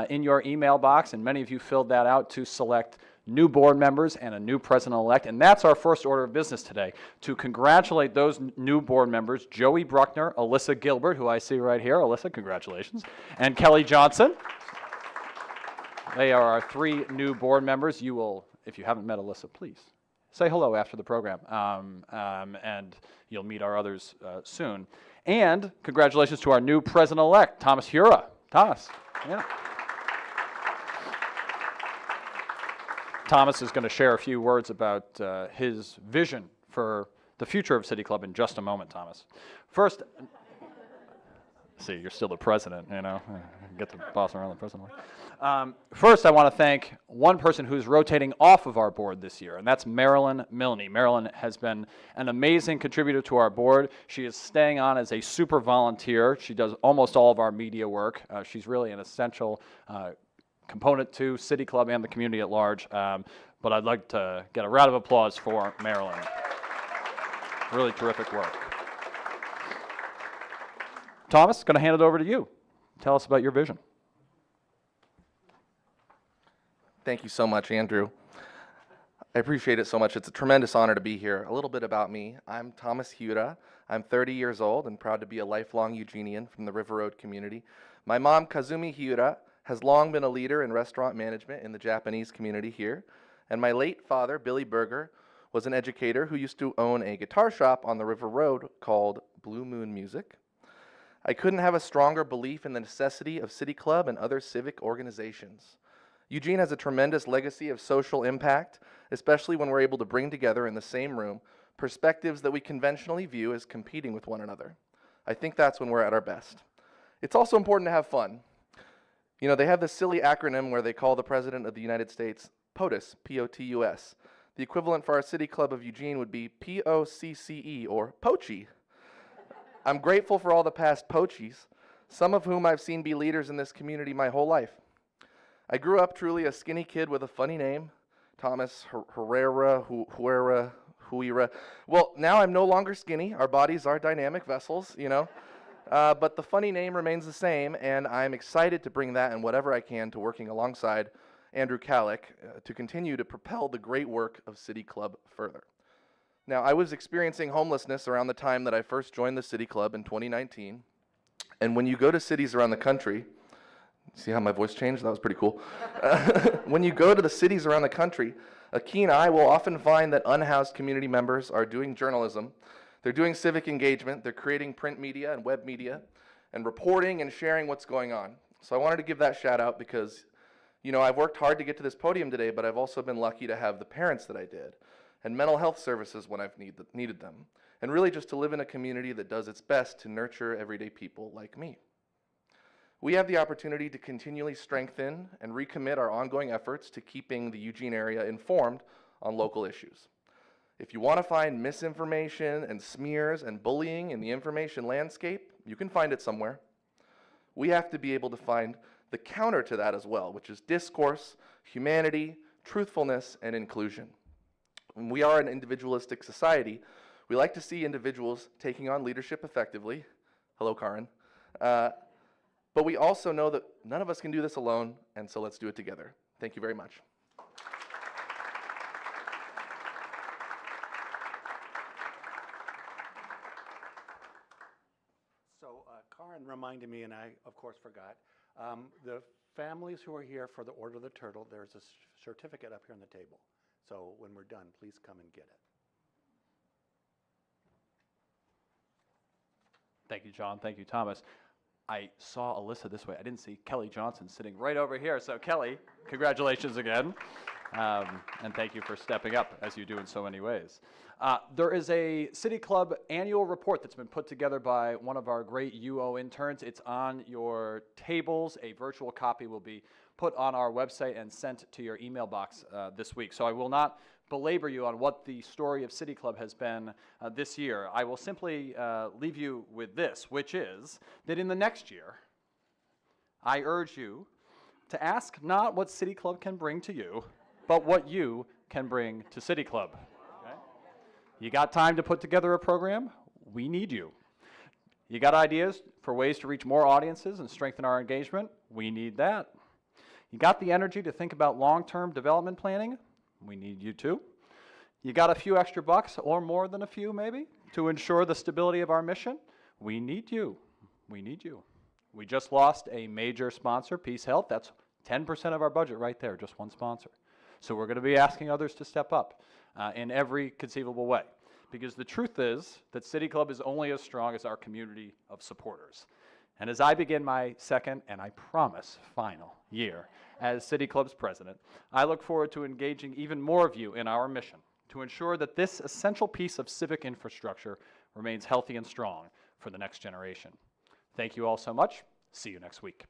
in your email box, and many of you filled that out to select new board members and a new president-elect. And that's our first order of business today, to congratulate those new board members, Joey Bruckner, Alyssa Gilbert, who I see right here. Alyssa, congratulations. And Kelly Johnson. They are our 3 new board members. You will, if you haven't met Alyssa, please say hello after the program, and you'll meet our others soon. And congratulations to our new president-elect, Thomas Hura. Thomas, yeah. Thomas is going to share a few words about his vision for the future of City Club in just a moment, Thomas. First, see, you're still the president, you know, get to boss around the president. First, I want to thank one person who's rotating off of our board this year, and that's Marilyn Milne. Marilyn has been an amazing contributor to our board. She is staying on as a super volunteer. She does almost all of our media work. She's really an essential component to City Club and the community at large. But I'd like to get a round of applause for Marilyn. Really terrific work. Thomas, going to hand it over to you. Tell us about your vision. Thank you so much, Andrew. I appreciate it so much. It's a tremendous honor to be here. A little bit about me. I'm Thomas Hura. I'm 30 years old and proud to be a lifelong Eugenian from the River Road community. My mom, Kazumi Hura, has long been a leader in restaurant management in the Japanese community here. And my late father, Billy Berger, was an educator who used to own a guitar shop on the River Road called Blue Moon Music. I couldn't have a stronger belief in the necessity of City Club and other civic organizations. Eugene has a tremendous legacy of social impact, especially when we're able to bring together in the same room perspectives that we conventionally view as competing with one another. I think that's when we're at our best. It's also important to have fun. You know, they have this silly acronym where they call the President of the United States POTUS, P-O-T-U-S. The equivalent for our City Club of Eugene would be P-O-C-C-E, or Pochi. I'm grateful for all the past Pochies, some of whom I've seen be leaders in this community my whole life. I grew up truly a skinny kid with a funny name, Thomas Huira. Well, now I'm no longer skinny. Our bodies are dynamic vessels, you know. But the funny name remains the same, and I'm excited to bring that and whatever I can to working alongside Andrew Hallock to continue to propel the great work of City Club further. Now, I was experiencing homelessness around the time that I first joined the City Club in 2019, and when you go to cities around the country, see how my voice changed? That was pretty cool. When you go to the cities around the country, a keen eye will often find that unhoused community members are doing journalism, they're doing civic engagement, they're creating print media and web media, and reporting and sharing what's going on. So I wanted to give that shout out because, you know, I've worked hard to get to this podium today, but I've also been lucky to have the parents that I did, and mental health services when I've needed them, and really just to live in a community that does its best to nurture everyday people like me. We have the opportunity to continually strengthen and recommit our ongoing efforts to keeping the Eugene area informed on local issues. If you want to find misinformation and smears and bullying in the information landscape, you can find it somewhere. We have to be able to find the counter to that as well, which is discourse, humanity, truthfulness, and inclusion. When we are an individualistic society, we like to see individuals taking on leadership effectively. Hello, Karen. But we also know that none of us can do this alone, and so let's do it together. Thank you very much. So Karen reminded me, and I, of course, forgot. The families who are here for the Order of the Turtle, there's a certificate up here on the table. So when we're done, please come and get it. Thank you, John. Thank you, Thomas. I saw Alyssa this way. I didn't see Kelly Johnson sitting right over here. So Kelly, congratulations again. And thank you for stepping up as you do in so many ways. There is a City Club annual report that's been put together by one of our great UO interns. It's on your tables. A virtual copy will be put on our website and sent to your email box this week. So I will not belabor you on what the story of City Club has been this year. I will simply leave you with this, which is that in the next year, I urge you to ask not what City Club can bring to you, but what you can bring to City Club. Okay? You got time to put together a program? We need you. You got ideas for ways to reach more audiences and strengthen our engagement? We need that. You got the energy to think about long-term development planning? We need you too. You got a few extra bucks, or more than a few maybe, to ensure the stability of our mission? We need you. We need you. We just lost a major sponsor, Peace Health. That's 10% of our budget right there, just one sponsor. So we're going to be asking others to step up in every conceivable way. Because the truth is that City Club is only as strong as our community of supporters. And as I begin my second, and I promise, final year as City Club's president, I look forward to engaging even more of you in our mission to ensure that this essential piece of civic infrastructure remains healthy and strong for the next generation. Thank you all so much. See you next week.